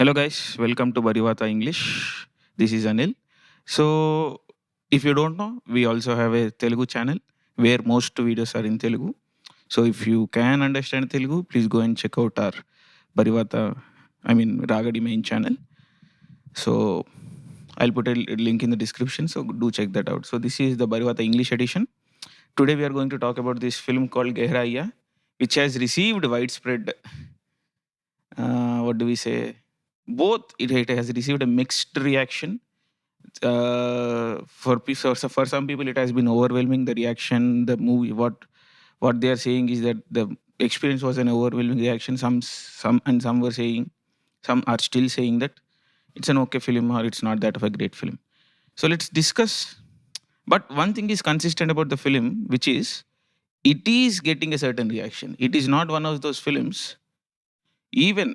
Hello, guys. Welcome to Barivata English. This is Anil. So, if you don't know, we also have a Telugu channel where most videos are in Telugu. So, if you can understand Telugu, please go and check out our Barivata, Ragadi main channel. So, I'll put a link in the description. So, do check that out. So, this is the Barivata English edition. Today, we are going to talk about this film called Gehraya, which has received widespread, what do we say? Both it has received a mixed reaction. For some people, it has been overwhelming. The reaction, the movie, what they are saying is that the experience was an overwhelming reaction. Some were saying, some are still saying that it's an okay film or it's not that of a great film. So let's discuss. But one thing is consistent about the film, which is it is getting a certain reaction. It is not one of those films, even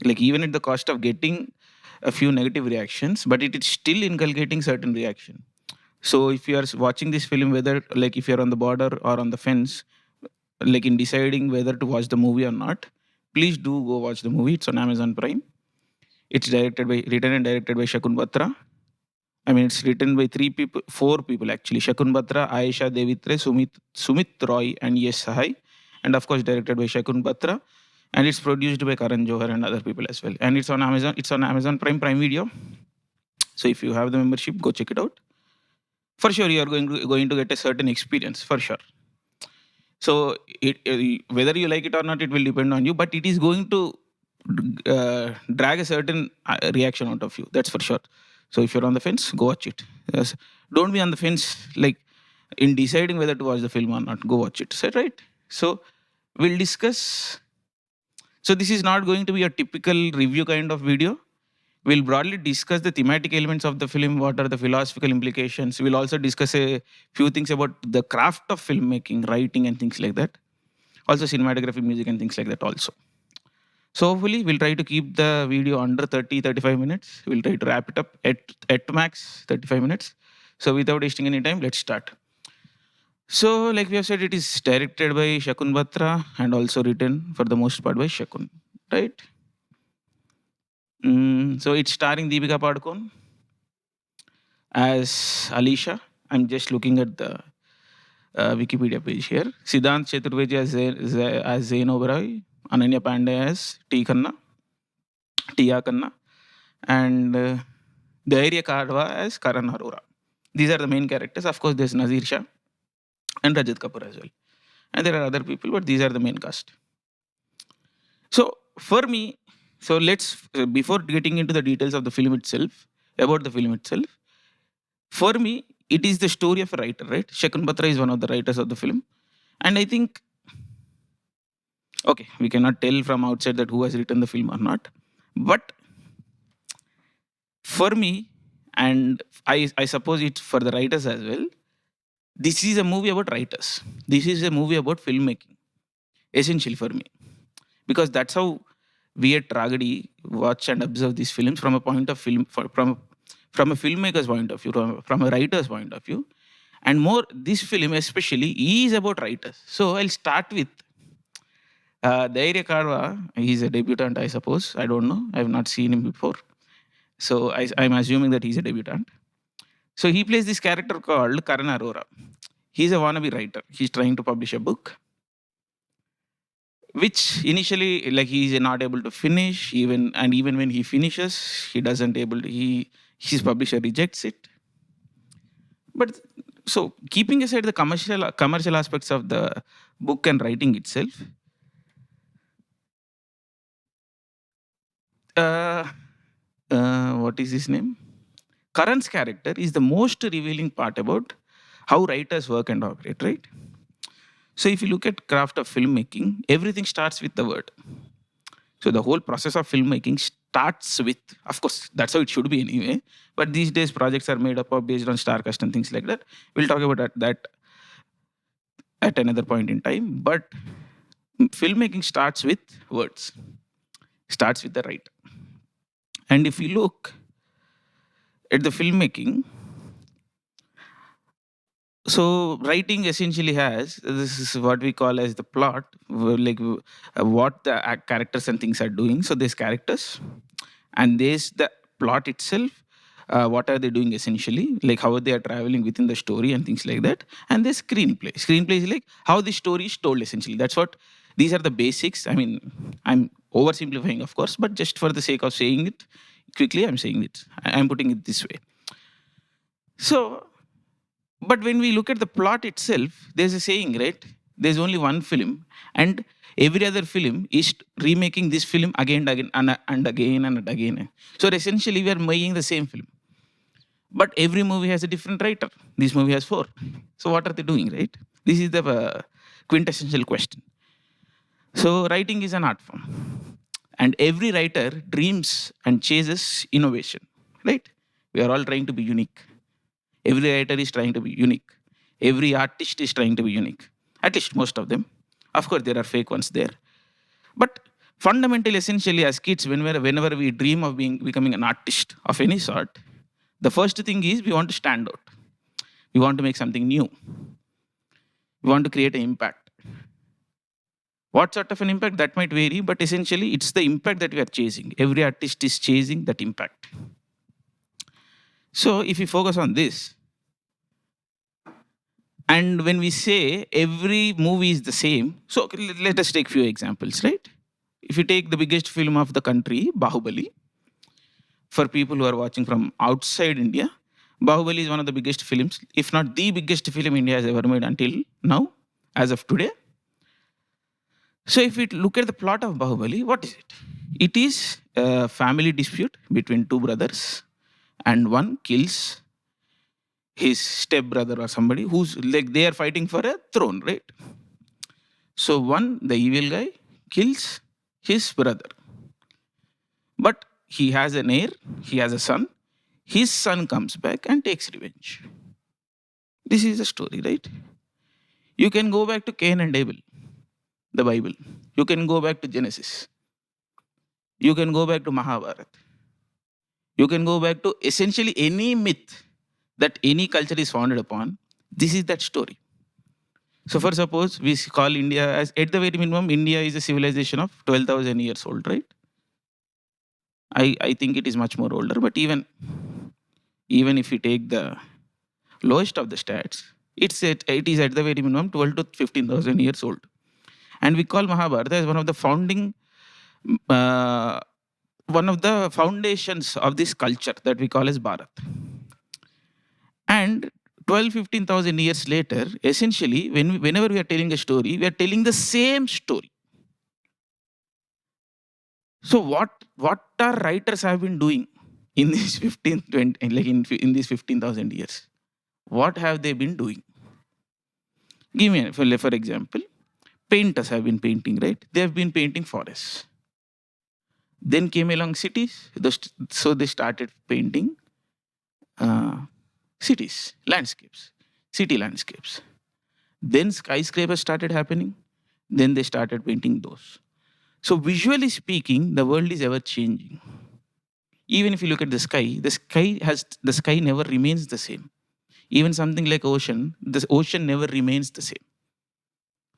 even at the cost of getting a few negative reactions, but it is still inculcating certain reaction. So if you are watching this film, whether like if you're on the border or on the fence, like in deciding whether to watch the movie or not, please do go watch the movie. It's on Amazon Prime. It's written and directed by Shakun Bhatra. I mean, it's written by four people actually: Shakun Bhatra, Aisha Devitre, Sumit Roy, and Yes Sahai, and of course directed by Shakun Bhatra, and it's produced by Karan Johar and other people as well. And it's on Amazon. It's on Amazon Prime Video. So if you have the membership, go check it out. For sure, you are going to get a certain experience for sure. So whether you like it or not, it will depend on you. But it is going to drag a certain reaction out of you. That's for sure. So if you're on the fence, go watch it. Yes. Don't be on the fence like in deciding whether to watch the film or not. Go watch it. Is that right? So we'll discuss. So this is not going to be a typical review kind of video. We'll broadly discuss the thematic elements of the film, what are the philosophical implications. We'll also discuss a few things about the craft of filmmaking, writing, and things like that. Also, cinematography, music, and things like that, also. So, hopefully, we'll try to keep the video under 35 minutes. We'll try to wrap it up at max 35 minutes. So, without wasting any time, let's start. So, like we have said, it is directed by Shakun Batra and also written for the most part by Shakun, right? So, it's starring Deepika Padukone as Alicia. I'm just looking at the Wikipedia page here. Siddhant Chaturvedi as Zain Oberoi, Ananya Panday as Tia Khanna, and Gehraiyaan as Karan Arora. These are the main characters. Of course, there's Nazir Shah and Rajat Kapoor as well. And there are other people, but these are the main cast. So, for me, so let's, before getting into the details of the film itself, about the film itself, for me, it is the story of a writer, right? Shakun Batra is one of the writers of the film. And I think, okay, we cannot tell from outside that who has written the film or not. But for me, and I suppose it's for the writers as well, this is a movie about writers. This is a movie about filmmaking, essentially for me. Because that's how we at Ragadi watch and observe these films from a point of from a filmmaker's point of view, from a writer's point of view. And more, this film especially is about writers. So I'll start with Dhairya Karwa. He's a debutant, I suppose. I don't know. I have not seen him before. So I'm assuming that he's a debutant. So he plays this character called Karan Arora. He's a wannabe writer. He's trying to publish a book, which initially, like, he's not able to finish. Even when he finishes, he doesn't able to, his publisher rejects it. But so keeping aside the commercial aspects of the book and writing itself, what is his name? Karan's character is the most revealing part about how writers work and operate, right? So if you look at craft of filmmaking, everything starts with the word. So the whole process of filmmaking starts with, of course, that's how it should be anyway. But these days, projects are made up of based on star cast and things like that. We'll talk about that at another point in time. But filmmaking starts with words, starts with the writer. And if you look at the filmmaking, so writing essentially has, this is what we call as the plot, what the characters and things are doing. So there's characters, And there's the plot itself. What are they doing essentially? Like how they are traveling within the story and things like that. And there's screenplay. Screenplay is like how the story is told essentially. That's what these are the basics. I mean, I'm oversimplifying, of course, but just for the sake of saying it quickly, I'm saying it. I'm putting it this way. So, but when we look at the plot itself, there's a saying, right? There's only one film, and every other film is remaking this film again and again and again and again. So essentially, we are making the same film. But every movie has a different writer. This movie has 4. So what are they doing, right? This is the quintessential question. So writing is an art form. And every writer dreams and chases innovation, right? We are all trying to be unique. Every writer is trying to be unique. Every artist is trying to be unique. At least most of them. Of course, there are fake ones there. But fundamentally, essentially, as kids, whenever we dream of becoming an artist of any sort, the first thing is we want to stand out. We want to make something new. We want to create an impact. What sort of an impact? That might vary, but essentially, it's the impact that we are chasing. Every artist is chasing that impact. So, if we focus on this, and when we say every movie is the same, so let us take few examples, right? If you take the biggest film of the country, Bahubali, for people who are watching from outside India, Bahubali is one of the biggest films, if not the biggest film India has ever made until now, as of today. So if we look at the plot of Bahubali, what is it? It is a family dispute between 2 brothers, and one kills his stepbrother or somebody who's like they are fighting for a throne, right? So one, the evil guy, kills his brother. But he has an heir, he has a son. His son comes back and takes revenge. This is the story, right? You can go back to Cain and Abel, the Bible. You can go back to Genesis. You can go back to Mahabharata. You can go back to essentially any myth that any culture is founded upon. This is that story. So, for suppose we call India as, at the very minimum, India is a civilization of 12,000 years old, right? I think it is much more older, but even if we take the lowest of the stats, it is at the very minimum 12 to 15,000 years old. And we call Mahabharata as one of the one of the foundations of this culture that we call as Bharat. And 12-15,000 years later, essentially, whenever we are telling a story, we are telling the same story. So what our writers have been doing in these 15, 20, like in these 15,000 years? What have they been doing? Give me, for example, painters have been painting, right? They have been painting forests. Then came along cities, so they started painting cities, landscapes, city landscapes. Then skyscrapers started happening. Then they started painting those. So visually speaking, the world is ever changing. Even if you look at the sky never remains the same. Even something like ocean, the ocean never remains the same.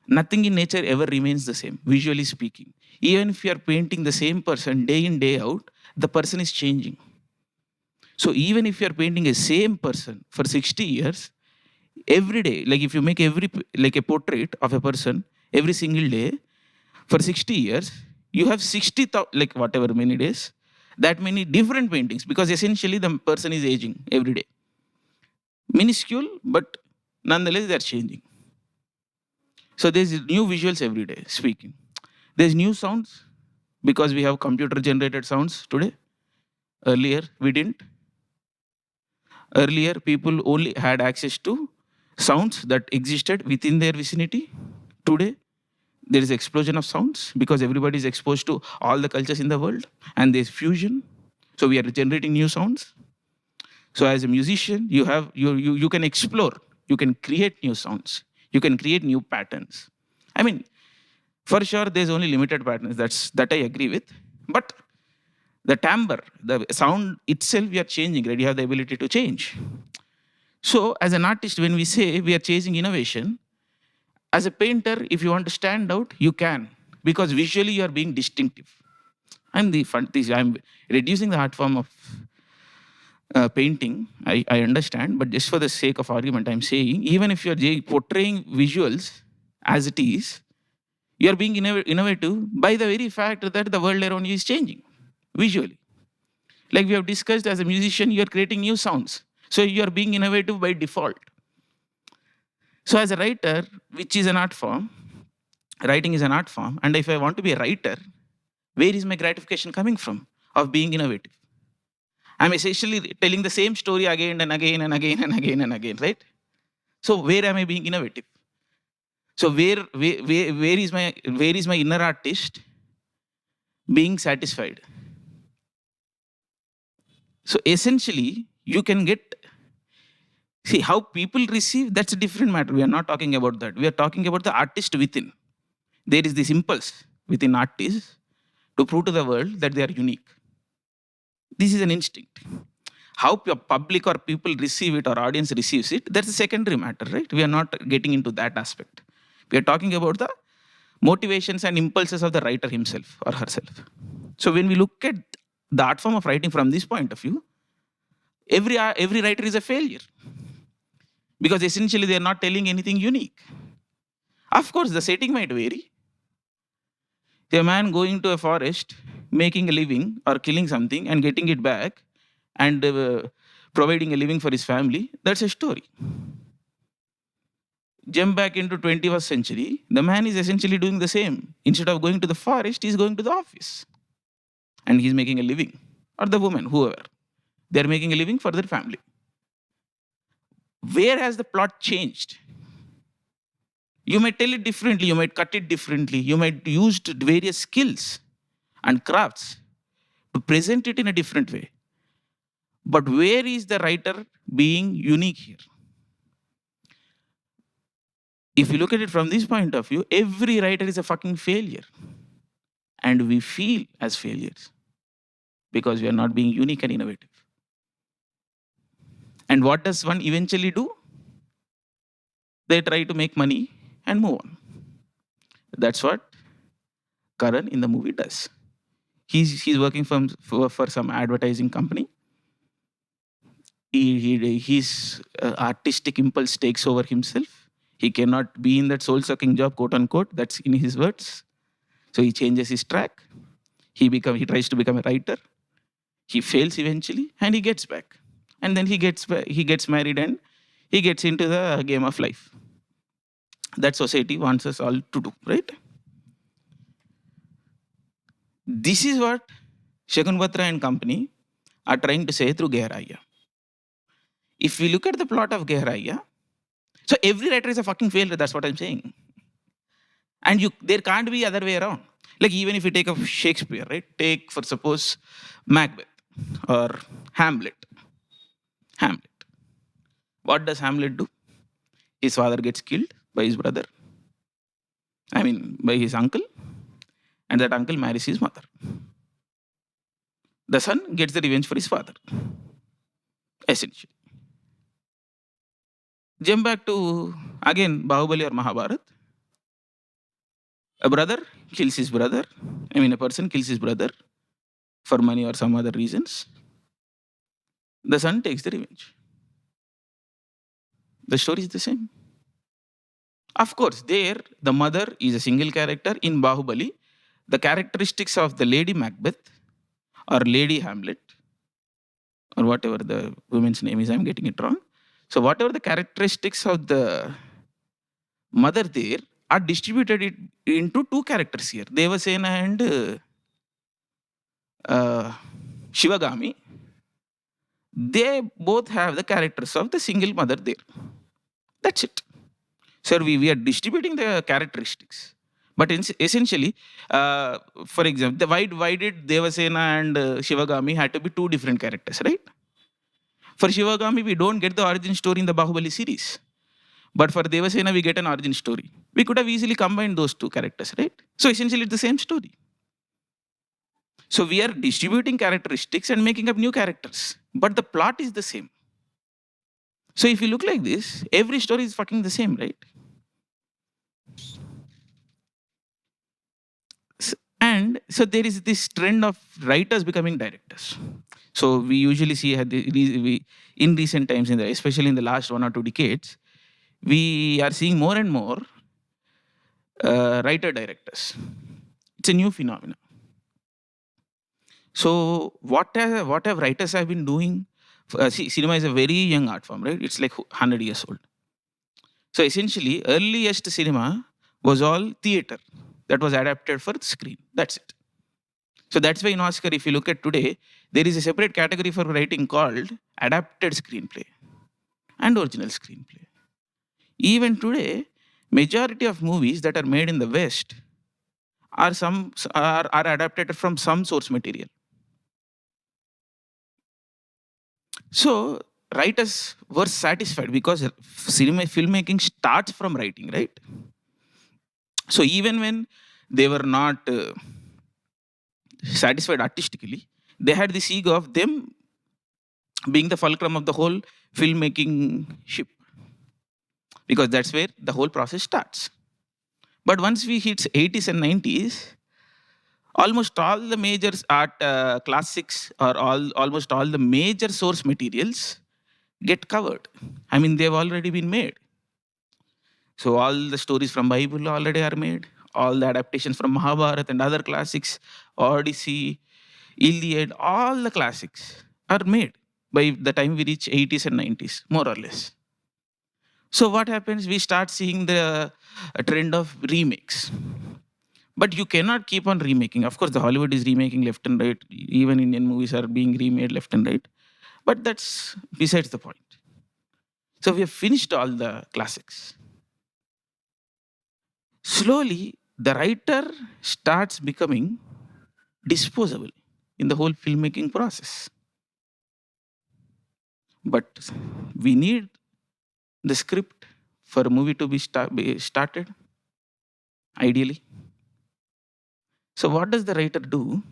Nothing in nature ever remains the same, visually speaking. Even if you are painting the same person day in, day out, the person is changing. So even if you are painting a same person for 60 years, every day, like if you make like a portrait of a person every single day for 60 years, you have 60,000, like whatever many days, that many different paintings, because essentially the person is aging every day. Minuscule, but nonetheless they are changing. So there's new visuals every day speaking. There's new sounds because we have computer generated sounds today. Earlier we didn't. Earlier people only had access to sounds that existed within their vicinity. Today there is explosion of sounds because everybody is exposed to all the cultures in the world, and there's fusion. So we are generating new sounds. So as a musician, you can explore, you can create new sounds, you can create new patterns. I mean, for sure, there's only limited patterns. That I agree with. But the timbre, the sound itself, we are changing. Right? You have the ability to change. So as an artist, when we say we are chasing innovation, as a painter, if you want to stand out, you can, because visually you are being distinctive. I'm reducing the art form of painting. I understand, but just for the sake of argument, I'm saying even if you're portraying visuals as it is, you're being innovative by the very fact that the world around you is changing visually. Like we have discussed, as a musician, you're creating new sounds. So you're being innovative by default. So as a writer, which is an art form, writing is an art form, and if I want to be a writer, where is my gratification coming from of being innovative? I'm essentially telling the same story again and again and again and again and again, right? So where am I being innovative? So where is my inner artist being satisfied? So essentially, you can get, see how people receive, that's a different matter. We are not talking about that. We are talking about the artist within. There is this impulse within artists to prove to the world that they are unique. This is an instinct. How public or people receive it or audience receives it, that's a secondary matter, right? We are not getting into that aspect. We are talking about the motivations and impulses of the writer himself or herself. So when we look at the art form of writing from this point of view, every writer is a failure because essentially they are not telling anything unique. Of course, the setting might vary. A man going to a forest, making a living or killing something and getting it back and providing a living for his family, that's a story. Jump back into 21st century, the man is essentially doing the same. Instead of going to the forest, he's going to the office and he's making a living. Or the woman, whoever. They're making a living for their family. Where has the plot changed? You might tell it differently, you might cut it differently, you might use various skills and crafts to present it in a different way. But where is the writer being unique here? If you look at it from this point of view, every writer is a fucking failure. And we feel as failures because we are not being unique and innovative. And what does one eventually do? They try to make money and move on. That's what Karan in the movie does. He's working for some advertising company. His artistic impulse takes over himself. He cannot be in that soul-sucking job, quote unquote. That's in his words. So he changes his track. He tries to become a writer. He fails eventually, and he gets back. And then he gets married, and he gets into the game of life that society wants us all to do, right? This is what Shakun, Bhatra and company are trying to say through Gehraiyaan. If we look at the plot of Gehraya, so every writer is a fucking failure, that's what I'm saying. And there can't be other way around. Like even if you take of Shakespeare, right? Take for suppose Macbeth or Hamlet. Hamlet. What does Hamlet do? His father gets killed by his brother. I mean, by his uncle. And that uncle marries his mother. The son gets the revenge for his father. Essentially. Jump back to, again, Baahubali or Mahabharat. A brother kills his brother. I mean, a person kills his brother for money or some other reasons. The son takes the revenge. The story is the same. Of course, there, the mother is a single character. In Baahubali, the characteristics of the Lady Macbeth or Lady Hamlet, or whatever the woman's name is, I'm getting it wrong. So, whatever the characteristics of the mother there are distributed into two characters here, Devasena and Shivagami. They both have the characters of the single mother there. That's it. Sir, we are distributing the characteristics. But essentially, for example, why did Devasena and Shivagami had to be two different characters, right? For Shivagami, we don't get the origin story in the Baahubali series. But for Devasena, we get an origin story. We could have easily combined those two characters, right? So essentially, it's the same story. So we are distributing characteristics and making up new characters. But the plot is the same. So if you look like this, every story is fucking the same, right? And so there is this trend of writers becoming directors. So we usually see in recent times, especially in the last 1 or 2 decades, we are seeing more and more writer directors. It's a new phenomenon. So what have writers have been doing? See, cinema is a very young art form, right? It's like 100 years old. So essentially, earliest cinema was all theater that was adapted for screen. That's it. So that's why in Oscar, if you look at today, there is a separate category for writing called adapted screenplay and original screenplay. Even today, majority of movies that are made in the West are adapted from some source material. So writers were satisfied because cinema filmmaking starts from writing, right? So even when they were not satisfied artistically, they had this ego of them being the fulcrum of the whole filmmaking ship, because that's where the whole process starts. But once we hit 80s and 90s, almost all the major art classics or almost all the major source materials get covered. I mean, they've already been made. So all the stories from Bible already are made. All the adaptations from Mahabharata and other classics, Odyssey, Iliad, all the classics are made by the time we reach 80s and 90s, more or less. So what happens? We start seeing the trend of remakes. But you cannot keep on remaking. Of course, the Hollywood is remaking left and right. Even Indian movies are being remade left and right. But that's besides the point. So we have finished all the classics. Slowly, the writer starts becoming disposable in the whole filmmaking process. But we need the script for a movie to be started, ideally. So, what does the writer do?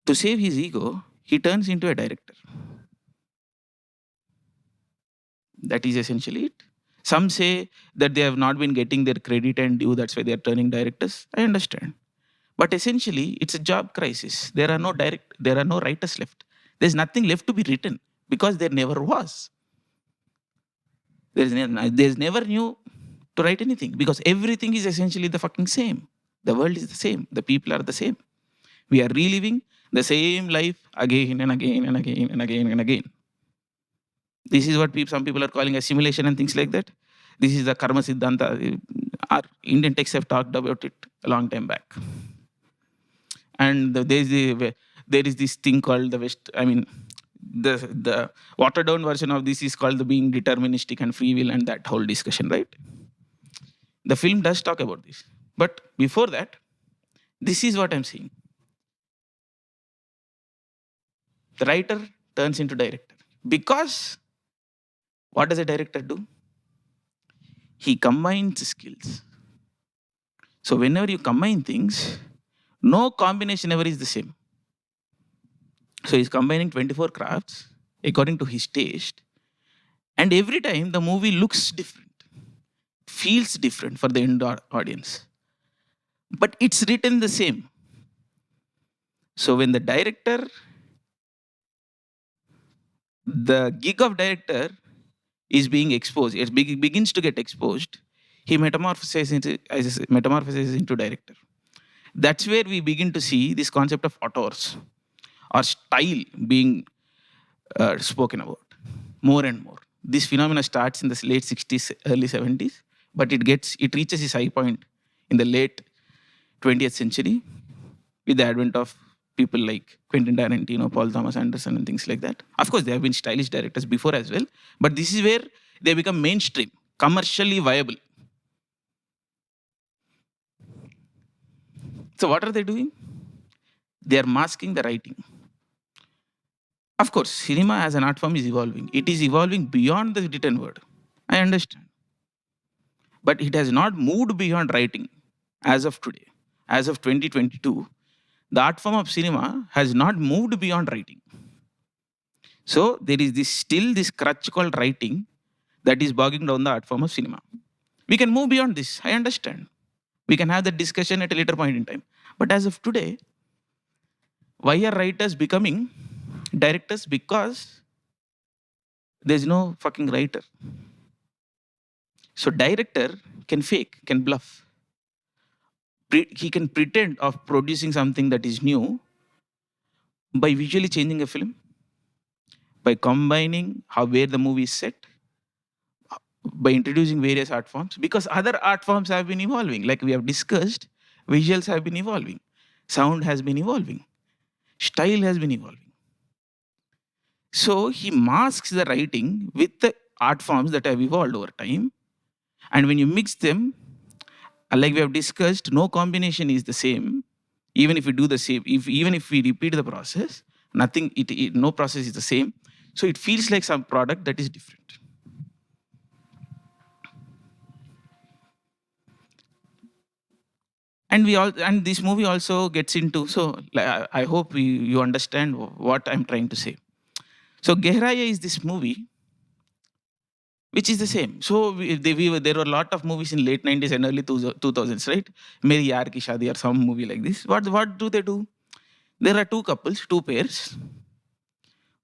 To save his ego, he turns into a director. That is essentially it. Some say that they have not been getting their credit and due, that's why they are turning directors. I understand. But essentially, it's a job crisis. There are no writers left. There's nothing left to be written because there never was. There's never new to write anything because everything is essentially the fucking same. The world is the same. The people are the same. We are reliving the same life again and again and again and again and again. This is what some people are calling assimilation and things like that. This is the karma siddhanta. Our Indian texts have talked about it a long time back. And there is this thing called the West. I mean, the watered down version of this is called the being deterministic and free will and that whole discussion, right? The film does talk about this. But before that, this is what I'm saying. The writer turns into director. Because what does a director do? He combines skills. So whenever you combine things, no combination ever is the same. So he's combining 24 crafts according to his taste. And every time the movie looks different, feels different for the end audience. But it's written the same. So when the gig of director is being exposed, it begins to get exposed, he metamorphoses into director. That's where we begin to see this concept of auteurs or style being spoken about more and more. This phenomena starts in the late 60s, early 70s, but it reaches its high point in the late 20th century with the advent of people like Quentin Tarantino, Paul Thomas Anderson, and things like that. Of course, there have been stylish directors before as well, but this is where they become mainstream, commercially viable. So, what are they doing? They are masking the writing. Of course, cinema as an art form is evolving. It is evolving beyond the written word. I understand. But it has not moved beyond writing as of today. As of 2022, the art form of cinema has not moved beyond writing. So there is still this crutch called writing that is bogging down the art form of cinema. We can move beyond this. I understand. We can have that discussion at a later point in time. But as of today, why are writers becoming directors? Because there's no fucking writer. So director can fake, can bluff. He can pretend of producing something that is new by visually changing a film, by combining how where the movie is set, by introducing various art forms, because other art forms have been evolving. Like we have discussed, visuals have been evolving, sound has been evolving, style has been evolving. So he masks the writing with the art forms that have evolved over time. And when you mix them, like we have discussed, no combination is the same. Even if we do the same, even if we repeat the process, no process is the same. So it feels like some product that is different. And this movie also gets into, so like, I hope you understand what I'm trying to say. So Gehraya is this movie which is the same. So there were a lot of movies in late 90s and early 2000s, right? Meri Yaar Ki Shadi or some movie like this. What do they do? There are two couples, two pairs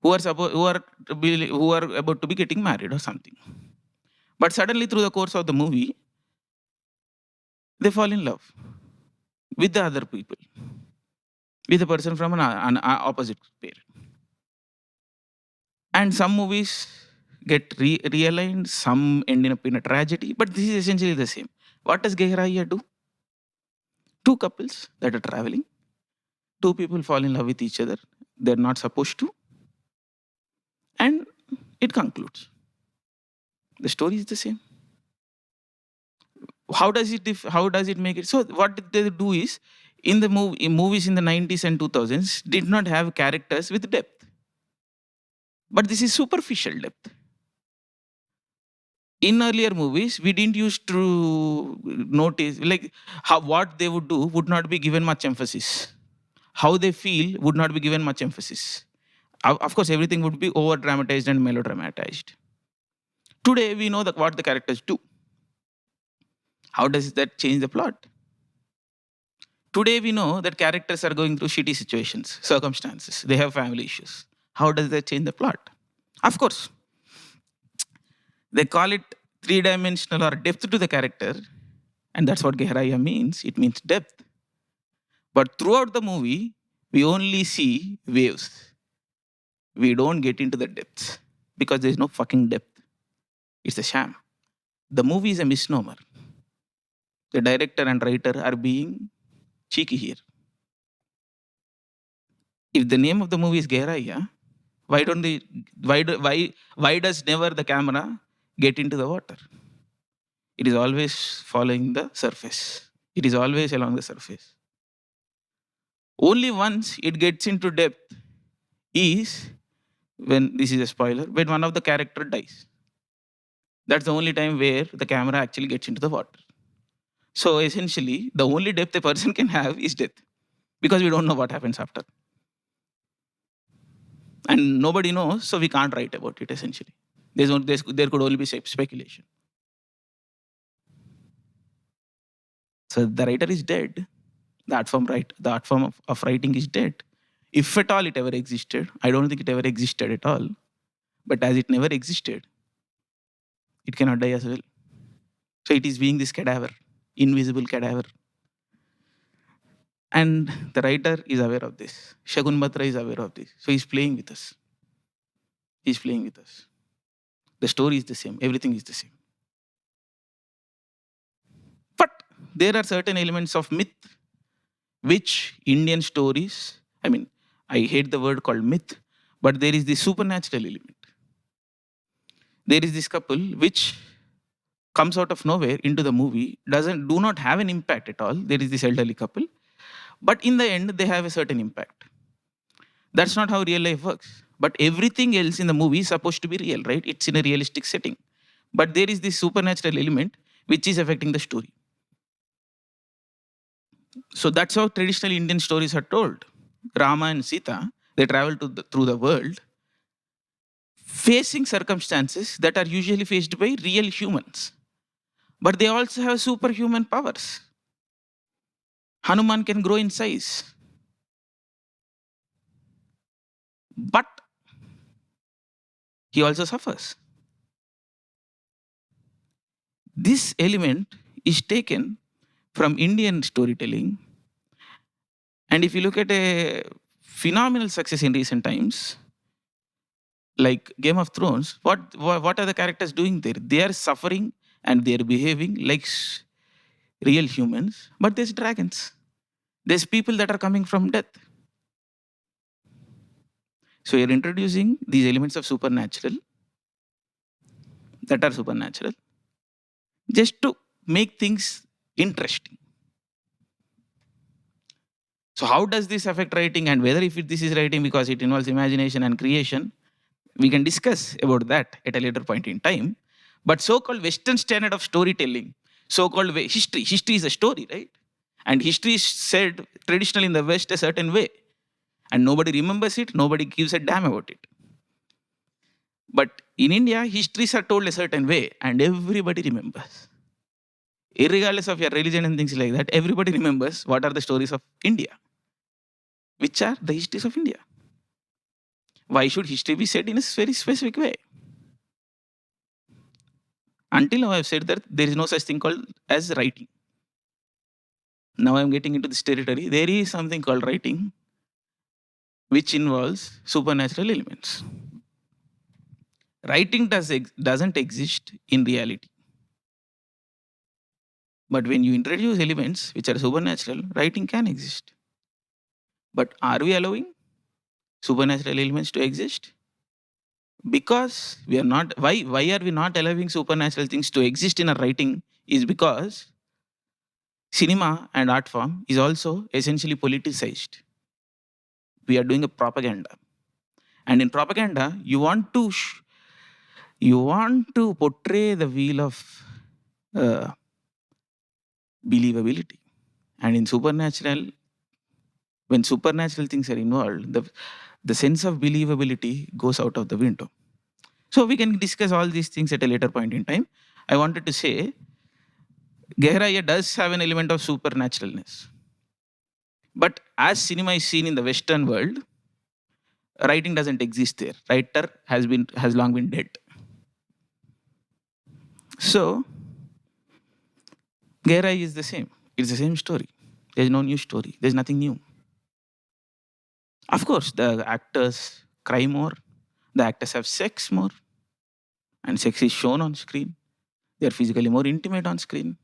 who are about to be getting married or something. But suddenly through the course of the movie, they fall in love with the other people, with a person from an opposite pair. And some movies get realigned, some end up in a tragedy, but this is essentially the same. What does Gehraya do? Two couples that are traveling, two people fall in love with each other. They're not supposed to, and it concludes. The story is the same. How does it make it? So what did they do is, in movies in the 90s and 2000s did not have characters with depth. But this is superficial depth. In earlier movies, we didn't used to notice, like, how what they would do would not be given much emphasis. How they feel would not be given much emphasis. Of course, everything would be over dramatized and melodramatized. Today, we know that what the characters do. How does that change the plot? Today, we know that characters are going through shitty situations, circumstances. They have family issues. How does that change the plot? Of course, they call it three-dimensional or depth to the character, and that's what Gehraya means. It means depth. But throughout the movie, we only see waves. We don't get into the depths because there's no fucking depth. It's a sham. The movie is a misnomer. The director and writer are being cheeky here. If the name of the movie is Gehraya, why don't they? Why does never the camera get into the water? It is always following the surface. It is always along the surface. Only once it gets into depth is when, this is a spoiler, when one of the character dies. That's the only time where the camera actually gets into the water. So essentially, the only depth a person can have is death, because we don't know what happens after. And nobody knows, so we can't write about it essentially. There could only be speculation. So the writer is dead. The art form of writing is dead. If at all it ever existed, I don't think it ever existed at all. But as it never existed, it cannot die as well. So it is being this cadaver, invisible cadaver. And the writer is aware of this. Shakun Bhatra is aware of this. So he's playing with us. He's playing with us. The story is the same. Everything is the same. But there are certain elements of myth which Indian stories, I mean, I hate the word called myth, but there is the supernatural element. There is this couple which comes out of nowhere into the movie, do not have an impact at all. There is this elderly couple, but in the end, they have a certain impact. That's not how real life works. But everything else in the movie is supposed to be real, right? It's in a realistic setting. But there is this supernatural element which is affecting the story. So that's how traditional Indian stories are told. Rama and Sita, they travel through the world facing circumstances that are usually faced by real humans. But they also have superhuman powers. Hanuman can grow in size, but he also suffers. This element is taken from Indian storytelling. And if you look at a phenomenal success in recent times, like Game of Thrones, what are the characters doing there? They are suffering and they are behaving like real humans, but there's dragons. There's people that are coming from death. So you're introducing these elements of supernatural that are supernatural just to make things interesting. So how does this affect writing, and whether if this is writing because it involves imagination and creation, we can discuss about that at a later point in time. But so-called Western standard of storytelling, so-called history is a story, right? And history is said traditionally in the West a certain way, and nobody remembers it, nobody gives a damn about it. But in India, histories are told a certain way, and everybody remembers. Irregardless of your religion and things like that, everybody remembers what are the stories of India, which are the histories of India. Why should history be said in a very specific way? Until now, I've said that there is no such thing called as writing. Now I'm getting into this territory. There is something called writing, which involves supernatural elements. Writing doesn't exist in reality. But when you introduce elements which are supernatural, writing can exist. But are we allowing supernatural elements to exist? Because we are not. Why are we not allowing supernatural things to exist in our writing? Is because cinema and art form is also essentially politicized. We are doing a propaganda, and in propaganda, you want to portray the wheel of uh, believability, and in supernatural, when supernatural things are involved, the sense of believability goes out of the window. So we can discuss all these things at a later point in time. I wanted to say Gehraya does have an element of supernaturalness. But as cinema is seen in the Western world, writing doesn't exist there. Writer has long been dead. So Gehraya is the same. It's the same story. There's no new story. There's nothing new. Of course, the actors cry more. The actors have sex more, and sex is shown on screen. They are physically more intimate on screen.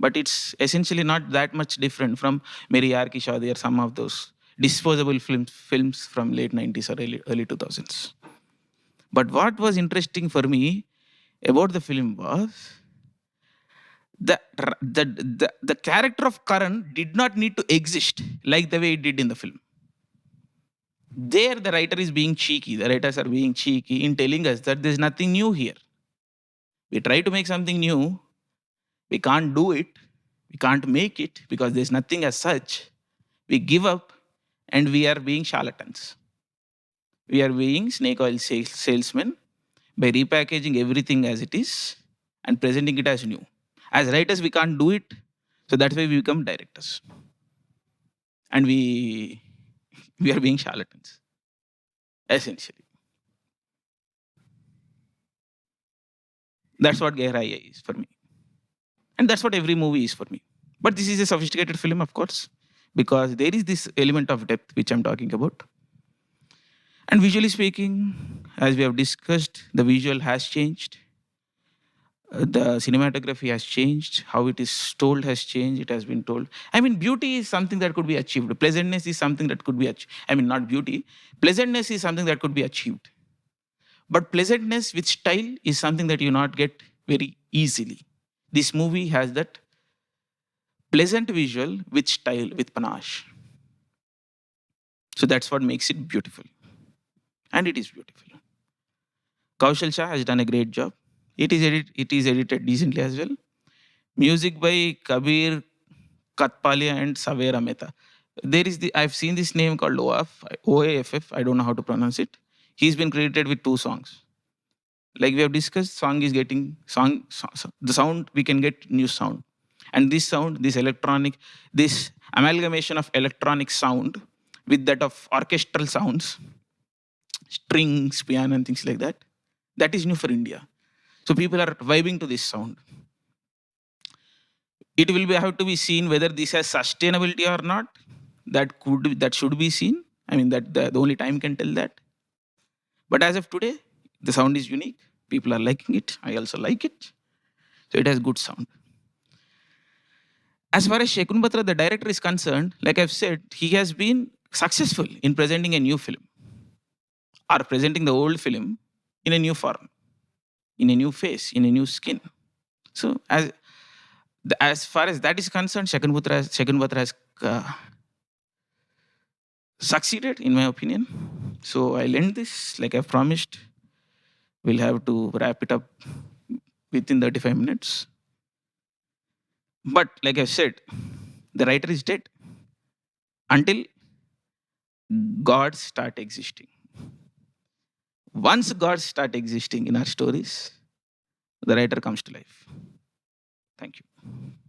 But it's essentially not that much different from Meri Yaar Ki Shaadi or some of those disposable films from late 90s or early 2000s. But what was interesting for me about the film was the character of Karan did not need to exist like the way it did in the film. There, the writer is being cheeky. The writers are being cheeky in telling us that there's nothing new here. We try to make something new, we can't do it, we can't make it because there's nothing as such. We give up and we are being charlatans. We are being snake oil salesmen by repackaging everything as it is and presenting it as new. As writers, we can't do it, so that's why we become directors. And we are being charlatans, essentially. That's what Gehraya is for me. And that's what every movie is for me. But this is a sophisticated film, of course, because there is this element of depth which I'm talking about. And visually speaking, as we have discussed, the visual has changed. The cinematography has changed. How it is told has changed. It has been told. I mean, beauty is something that could be achieved. Pleasantness is something that could be achieved. I mean, not beauty. Pleasantness is something that could be achieved. But pleasantness with style is something that you not get very easily. This movie has that pleasant visual with style, with panache. So that's what makes it beautiful. And it is beautiful. Kaushal Shah has done a great job. It is edited decently as well. Music by Kabir Katpalia and Savera Mehta. I've seen this name called OAFF. I don't know how to pronounce it. He's been credited with 2 songs. Like we have discussed, the sound we can get new sound. And this sound, this amalgamation of electronic sound with that of orchestral sounds, strings, piano, and things like that, that is new for India. So people are vibing to this sound. It will have to be seen whether this has sustainability or not. That should be seen. I mean, that the only time can tell that. But as of today, the sound is unique. People are liking it. I also like it. So it has good sound. As far as Shakun Batra, the director, is concerned, like I've said, he has been successful in presenting a new film or presenting the old film in a new form, in a new face, in a new skin. So as far as that is concerned, Shakun Batra has succeeded, in my opinion. So I'll end this like I've promised. We'll have to wrap it up within 35 minutes. But like I said, the writer is dead until gods start existing. Once gods start existing in our stories, the writer comes to life. Thank you.